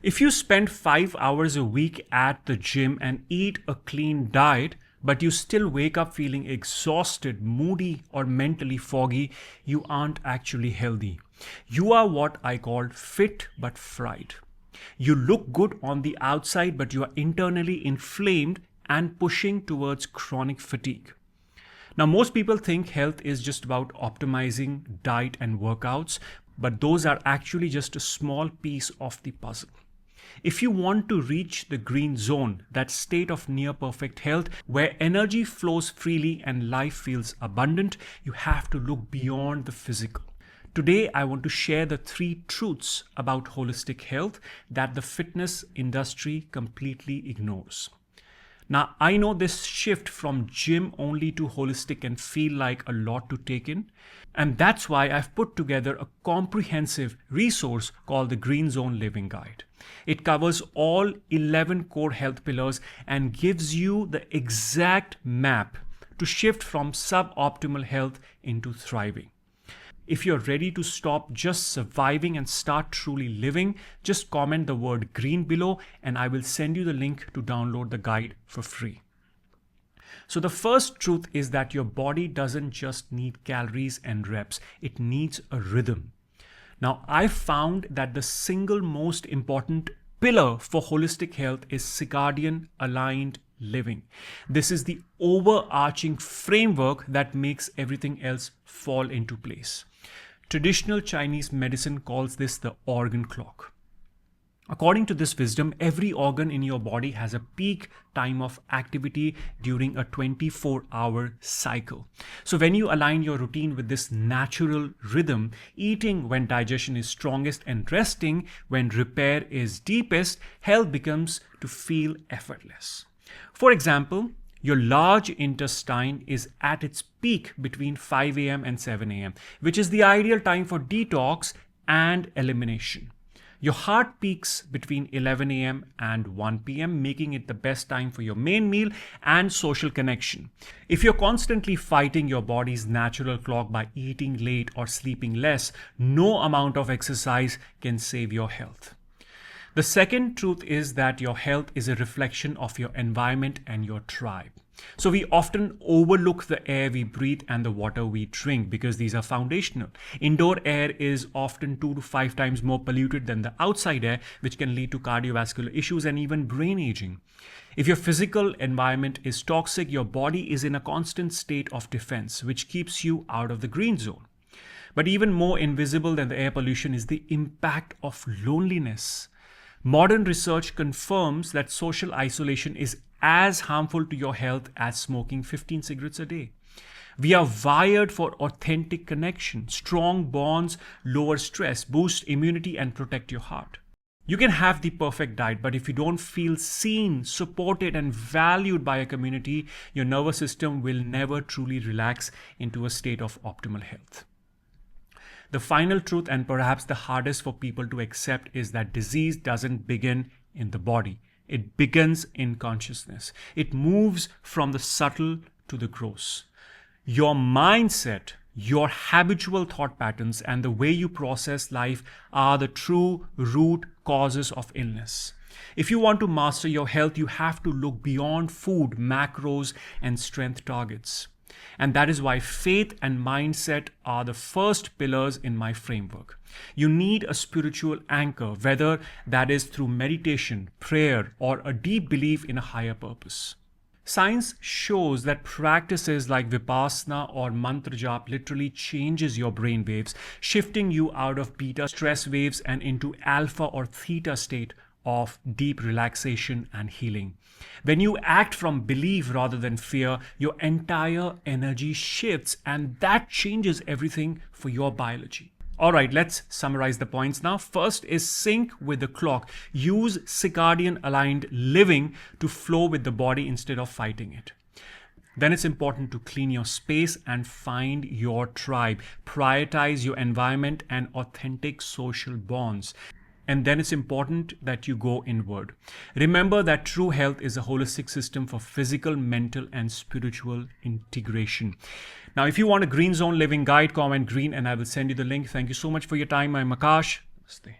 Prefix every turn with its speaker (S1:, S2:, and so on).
S1: If you spend 5 hours a week at the gym and eat a clean diet, but you still wake up feeling exhausted, moody, or mentally foggy, you aren't actually healthy. You are what I call fit but fried. You look good on the outside, but you are internally inflamed and pushing towards chronic fatigue. Now, most people think health is just about optimizing diet and workouts, but those are actually just a small piece of the puzzle. If you want to reach the green zone, that state of near perfect health where energy flows freely and life feels abundant, you have to look beyond the physical. Today, I want to share the 3 truths about holistic health that the fitness industry completely ignores. Now, I know this shift from gym only to holistic can feel like a lot to take in. And that's why I've put together a comprehensive resource called the Green Zone Living Guide. It covers all 11 core health pillars and gives you the exact map to shift from suboptimal health into thriving. If you're ready to stop just surviving and start truly living, just comment the word green below and I will send you the link to download the guide for free. So the first truth is that your body doesn't just need calories and reps, it needs a rhythm. Now, I found that the single most important pillar for holistic health is circadian aligned living. This is the overarching framework that makes everything else fall into place. Traditional Chinese medicine calls this the organ clock. According to this wisdom, every organ in your body has a peak time of activity during a 24-hour cycle. So when you align your routine with this natural rhythm, eating when digestion is strongest and resting when repair is deepest, health becomes to feel effortless. For example, your large intestine is at its peak between 5 a.m. and 7 a.m., which is the ideal time for detox and elimination. Your heart peaks between 11 a.m. and 1 p.m., making it the best time for your main meal and social connection. If you're constantly fighting your body's natural clock by eating late or sleeping less, no amount of exercise can save your health. The second truth is that your health is a reflection of your environment and your tribe. So we often overlook the air we breathe and the water we drink because these are foundational. Indoor air is often 2 to 5 times more polluted than the outside air, which can lead to cardiovascular issues and even brain aging. If your physical environment is toxic, your body is in a constant state of defense, which keeps you out of the green zone. But even more invisible than the air pollution is the impact of loneliness. Modern research confirms that social isolation is as harmful to your health as smoking 15 cigarettes a day. We are wired for authentic connection. Strong bonds lower stress, boost immunity, and protect your heart. You can have the perfect diet, but if you don't feel seen, supported, and valued by a community, your nervous system will never truly relax into a state of optimal health. The final truth, and perhaps the hardest for people to accept, is that disease doesn't begin in the body. It begins in consciousness. It moves from the subtle to the gross. Your mindset, your habitual thought patterns, and the way you process life are the true root causes of illness. If you want to master your health, you have to look beyond food, macros, and strength targets. And that is why faith and mindset are the first pillars in my framework. You need a spiritual anchor, whether that is through meditation, prayer, or a deep belief in a higher purpose. Science shows that practices like Vipassana or mantra jap literally changes your brain waves, shifting you out of beta stress waves and into alpha or theta state of deep relaxation and healing. When you act from belief rather than fear, your entire energy shifts, and that changes everything for your biology. All right, let's summarize the points now. First is sync with the clock. Use circadian aligned living to flow with the body instead of fighting it. Then it's important to clean your space and find your tribe. Prioritize your environment and authentic social bonds. And then it's important that you go inward. Remember that true health is a holistic system for physical, mental, and spiritual integration. Now, if you want a Green Zone Living Guide, comment green and I will send you the link. Thank you so much for your time. I'm Akash. Namaste.